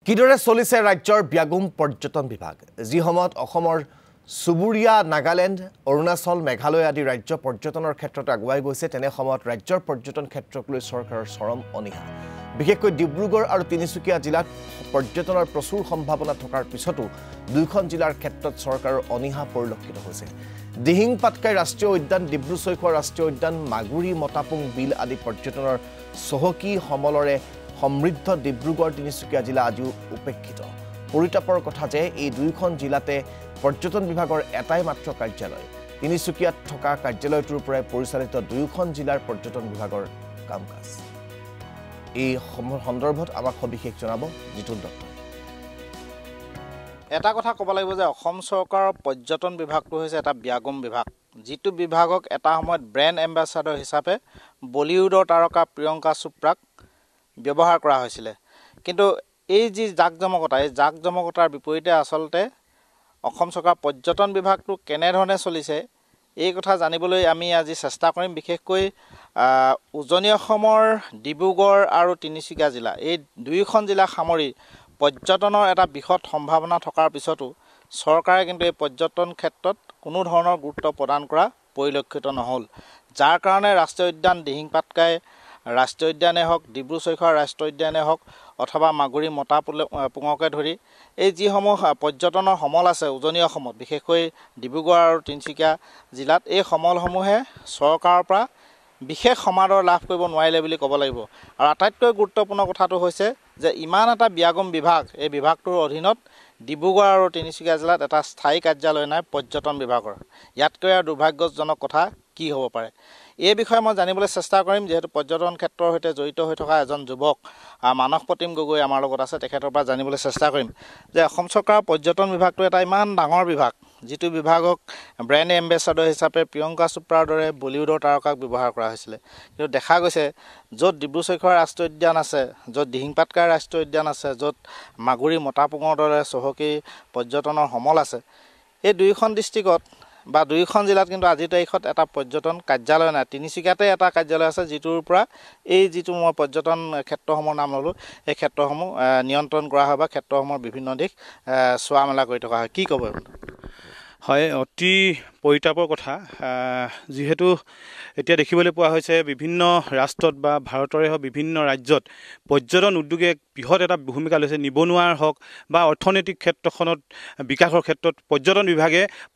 কিদৰে চলিছে ৰাজ্যৰ ব্যাগুম পৰ্যটন বিভাগ যি সময়ত অসমৰ সুবুৰীয়া নাগালেণ্ড অৰুণাচল মেঘালয় আদি ৰাজ্য পৰ্যটনৰ ক্ষেত্ৰত আগুৱাই গৈছে তেনে সময়ত ৰাজ্যৰ পৰ্যটন ক্ষেত্ৰক লৈ চৰকাৰৰ চৰম অনিহা বিশেষকৈ ডিব্ৰুগড় আৰু তিনিচুকীয়া জিলাত পৰ্যটনৰ প্ৰচুৰ সম্ভাৱনা থকাৰ পিছতো দুইখন জিলাৰ ক্ষেত্ৰত চৰকাৰৰ অনিহা পৰিলক্ষিত হৈছে দিহিং পাটকাই ৰাষ্ট্ৰীয় উদ্যান ডিব্ৰু-চৈখোৱা ৰাষ্ট্ৰীয় উদ্যান মাগুৰী মটাপুং বিল আদি পৰ্যটনৰ চহকী সমলৰে সমৃদ্ধ ডিব্ৰুগড় তিনিচুকীয়া জিলা আজিও উপেক্ষিত পৰিতাপৰ কথা যে এই দুইখন জিলাতে পৰ্যটন বিভাগৰ এটাই মাত্ৰ কাৰ্যালয় তিনিচুকীয়াত থকা কাৰ্যালয়টোৰ পৰাই পৰিচালিত দুইখন জিলাৰ পৰ্যটন বিভাগৰ কামকাজ এই সন্দৰ্ভত আমাক সবিশেষ জনাব জিতুল দত্ত এটা কথা ক'ব লাগিব যে অসম চৰকাৰৰ পৰ্যটন বিভাগটো হৈছে এটা ব্যাগুম বিভাগ যিটো বিভাগক এটা সময়ত ব্ৰেণ্ড এম্বেছাডৰ হিচাপে বলিউডৰ তাৰকা প্ৰিয়ংকা চোপ্ৰাক ব্যৱহাৰ কৰা হৈছিল কিন্তু এই যি জাকজমকতা এই জাকজমকতাৰ বিপৰীতে আসলতে অসম চৰকাৰ পৰ্যটন বিভাগটো কেনেধৰণে চলিছে এই কথা জানিবলৈ আমি আজি চেষ্টা কৰিম বিশেষকৈ উজনি অসমৰ ডিব্ৰুগড় আৰু তিনিচুকীয়া জিলা এই দুইখন জিলা সামৰি পৰ্যটনৰ এটা বৃহৎ সম্ভাৱনা থকাৰ পিছতো চৰকাৰে কিন্তু এই পৰ্যটন ক্ষেত্ৰত কোনো ধৰণৰ গুৰুত্ব প্ৰদান কৰা পৰিলক্ষিত নহ'ল যাৰ কাৰণে ৰাষ্ট্ৰীয় উদ্যান দিহিং পাটকাই ৰাষ্ট্ৰীয় উদ্যানে হওক ডিব্ৰু-চৈখোৱা ৰাষ্ট্ৰীয় উদ্যানে হওক অথবা মাগুৰী মটাপুঙকে ধৰি এই যিসমূহ পৰ্যটনৰ সমল আছে উজনি অসমত বিশেষকৈ ডিব্ৰুগড় আৰু তিনিচুকীয়া জিলাত এই সমলসমূহে চৰকাৰৰ পৰা বিশেষ সমাদৰ লাভ কৰিব নোৱাৰিলে বুলি ক'ব লাগিব আৰু আটাইতকৈ গুৰুত্বপূৰ্ণ কথাটো হৈছে যে ইমান এটা ব্যাগুম বিভাগ এই বিভাগটোৰ অধীনত ডিব্ৰুগড় আৰু তিনিচুকীয়া জিলাত এটা স্থায়ী কাৰ্যালয় নাই পৰ্যটন বিভাগৰ ইয়াতকৈ আৰু দুৰ্ভাগ্যজনক কথা কি হ'ব পাৰে এই বিষয়ে মই জানিবলৈ চেষ্টা কৰিম যেহেতু পৰ্যটন ক্ষেত্ৰৰ সৈতে জড়িত হৈ থকা এজন যুৱক মানস প্ৰতিম গগৈ আমাৰ লগত আছে তেখেতৰ পৰা জানিবলৈ চেষ্টা কৰিম যে অসম চৰকাৰৰ পৰ্যটন বিভাগটো এটা ইমান ডাঙৰ বিভাগ যিটো বিভাগক ব্ৰেণ্ড এম্বেছাডৰ হিচাপে প্ৰিয়ংকা চোপ্ৰাৰ দৰে বলিউডৰ তাৰকাক ব্যৱহাৰ কৰা হৈছিলে কিন্তু দেখা গৈছে য'ত ডিব্ৰু-চৈখোৱা ৰাষ্ট্ৰীয় উদ্যান আছে য'ত দিহিং পাটকাই ৰাষ্ট্ৰীয় উদ্যান আছে য'ত মাগুৰী মটাপুঙৰ দৰে চহকী পৰ্যটনৰ সমল আছে এই দুইখন ডিষ্ট্ৰিক্টত বা দুইখন জিলাত কিন্তু আজিৰ তাৰিখত এটা পৰ্যটন কাৰ্যালয় নাই তিনিচুকীয়াতে এটা কাৰ্যালয় আছে যিটোৰ পৰা এই যিটো মই পৰ্যটন ক্ষেত্ৰসমূহৰ নাম ল'লোঁ এই ক্ষেত্ৰসমূহ নিয়ন্ত্ৰণ কৰা হয় বা ক্ষেত্ৰসমূহৰ বিভিন্ন দিশ চোৱা মেলা কৰি থকা হয় কি ক'ব হয় অতি পৰিতাপৰ কথা যিহেতু এতিয়া দেখিবলৈ পোৱা হৈছে বিভিন্ন ৰাষ্ট্ৰত বা ভাৰতৰে হওক বিভিন্ন ৰাজ্যত পৰ্যটন উদ্যোগে বৃহৎ এটা ভূমিকা লৈছে নিবনুৱাৰ হওক বা অৰ্থনৈতিক ক্ষেত্ৰখনত বিকাশৰ ক্ষেত্ৰত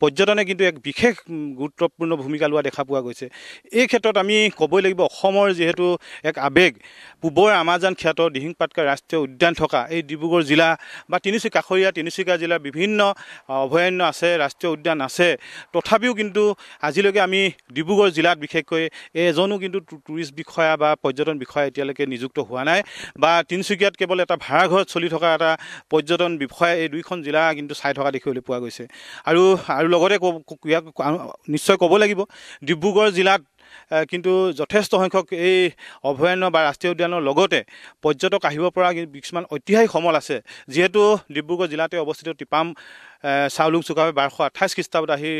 পৰ্যটনে কিন্তু এক বিশেষ গুৰুত্বপূৰ্ণ ভূমিকা লোৱা দেখা পোৱা গৈছে এই ক্ষেত্ৰত আমি ক'বই লাগিব অসমৰ যিহেতু এক আৱেগ পূবৰ আমাজন খ্যাত দিহিং পাটকাই ৰাষ্ট্ৰীয় উদ্যান থকা এই ডিব্ৰুগড় জিলা বা তিনিচুকীয়া জিলাৰ বিভিন্ন অভয়াৰণ্য আছে ৰাষ্ট্ৰীয় উদ্যান আছে তথাপিও কিন্তু আজিলৈকে আমি ডিব্ৰুগড় জিলাত বিশেষকৈ এজনো কিন্তু টুৰিষ্ট বিষয়া বা পৰ্যটন বিষয়া এতিয়ালৈকে নিযুক্ত হোৱা নাই বা তিনিচুকীয়াত কেৱল এটা ভাড়াঘৰত চলি থকা এটা পৰ্যটন বিষয়া এই দুইখন জিলা কিন্তু চাই থকা দেখিবলৈ পোৱা গৈছে আৰু লগতে নিশ্চয় ক'ব লাগিব ডিব্ৰুগড় জিলাত কিন্তু যথেষ্ট সংখ্যক এই অভয়াৰণ্য বা ৰাষ্ট্ৰীয় উদ্যানৰ লগতে পৰ্যটক আহিব পৰা কিছুমান ঐতিহাসিক সমল আছে যিহেতু ডিব্ৰুগড় জিলাতে অৱস্থিত টিপাম চাউলুং চুকাফাই 1228 খ্ৰীষ্টাব্দত আহি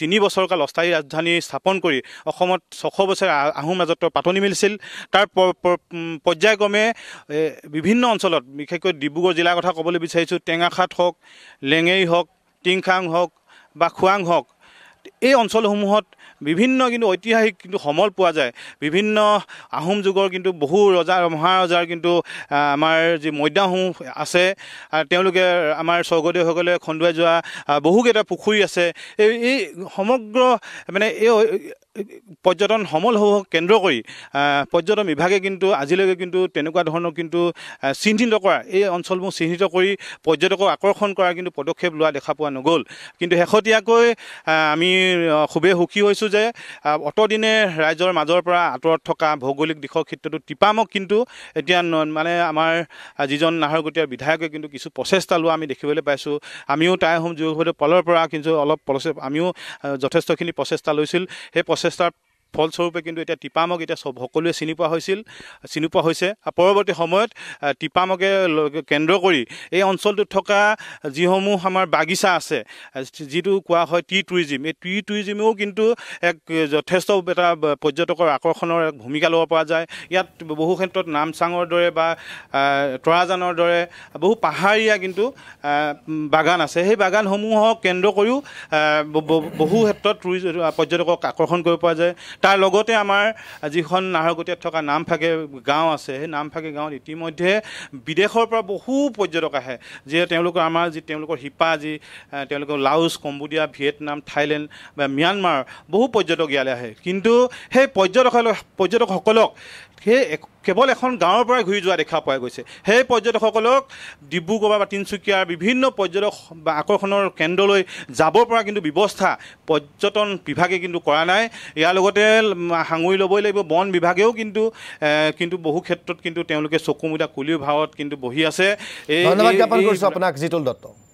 3 বছৰকাল অস্থায়ী ৰাজধানী স্থাপন কৰি অসমত 600 বছৰ আহোম ৰাজত্বৰ পাতনি মেলিছিল তাৰ পৰ্যায়ক্ৰমে বিভিন্ন অঞ্চলত বিশেষকৈ ডিব্ৰুগড় জিলাৰ কথা ক'বলৈ বিচাৰিছোঁ টেঙাখাট হওক লেঙেৰি হওক টিংখাং হওক বা খোৱাং হওক এই অঞ্চলসমূহত বিভিন্ন কিন্তু ঐতিহাসিক কিন্তু সমল পোৱা যায় বিভিন্ন আহোম যুগৰ কিন্তু বহু ৰজা মহাৰজাৰ কিন্তু আমাৰ যি মৈদামসমূহ আছে তেওঁলোকে আমাৰ স্বৰ্গদেউসকলে খন্দুৱাই যোৱা বহুকেইটা পুখুৰী আছে এই সমগ্ৰ মানে এই পৰ্যটন সমলসমূহক কেন্দ্ৰ কৰি পৰ্যটন বিভাগে কিন্তু আজিলৈকে কিন্তু তেনেকুৱা ধৰণৰ কিন্তু চিহ্নিত কৰা এই অঞ্চলসমূহ চিহ্নিত কৰি পৰ্যটকক আকৰ্ষণ কৰাৰ কিন্তু পদক্ষেপ লোৱা দেখা পোৱা নগ'ল কিন্তু শেহতীয়াকৈ আমি খুবেই সুখী হৈছোঁ যে অতদিনে ৰাইজৰ মাজৰ পৰা আঁতৰত থকা ভৌগোলিক দিশৰ ক্ষেত্ৰতো টিপামক কিন্তু এতিয়া মানে আমাৰ যিজন নাহৰকটীয়াৰ বিধায়কে কিন্তু কিছু প্ৰচেষ্টা লোৱা আমি দেখিবলৈ পাইছোঁ আমিও টাই আহোম যুৱকসকলৰ ফালৰ পৰা কিন্তু অলপ আমিও যথেষ্টখিনি প্ৰচেষ্টা লৈছিল সেই প্ৰচেষ্টাৰ ফলস্বৰূপে কিন্তু এতিয়া টিপামক এতিয়া সকলোৱে চিনি পোৱা হৈছে। পৰৱৰ্তী সময়ত টিপামকে কেন্দ্ৰ কৰি এই অঞ্চলটোত থকা যিসমূহ আমাৰ বাগিচা আছে, যিটো কোৱা হয় টি টুৰিজিম, এই টি টুৰিজিমেও কিন্তু এক যথেষ্ট এটা পৰ্যটকৰ আকৰ্ষণৰ এক ভূমিকা ল'ব পৰা যায়। ইয়াত বহু ক্ষেত্ৰত নামচাঙৰ দৰে বা তৰাজানৰ দৰে বহু পাহাৰীয়া কিন্তু বাগান আছে। সেই বাগানসমূহক কেন্দ্ৰ কৰিও বহু ক্ষেত্ৰত পৰ্যটকক আকৰ্ষণ কৰিব পৰা যায়। তাৰ লগতে আমাৰ যিখন নাহৰকটীয়াত থকা নামফাকে গাঁও আছে, সেই নামফাকে গাঁৱত ইতিমধ্যে বিদেশৰ পৰা বহু পৰ্যটক আহে, যিয়ে তেওঁলোকৰ আমাৰ তেওঁলোকৰ শিপা তেওঁলোকৰ লাওছ, কম্বোডিয়া, ভিয়েটনাম, থাইলেণ্ড বা ম্যানমাৰ বহু পৰ্যটক ইয়ালৈ আহে। কিন্তু সেই পৰ্যটকসকলক সেই কেৱল এখন গাঁৱৰ পৰাই ঘূৰি যোৱা দেখা পোৱা গৈছে। সেই পৰ্যটকসকলক ডিব্ৰুগড় বা তিনিচুকীয়াৰ বিভিন্ন পৰ্যটক বা আকৰ্ষণৰ কেন্দ্ৰলৈ যাব পৰা কিন্তু ব্যৱস্থা পৰ্যটন বিভাগে কিন্তু কৰা নাই। ইয়াৰ লগতে সাঙুৰি ল'বই লাগিব বন বিভাগেও কিন্তু বহু ক্ষেত্ৰত কিন্তু তেওঁলোকে চকুমুদা কুলিৰ ভাৱত কিন্তু বহি আছে। ধন্যবাদ জ্ঞাপন কৰিছোঁ আপোনাক জিতুল দত্ত।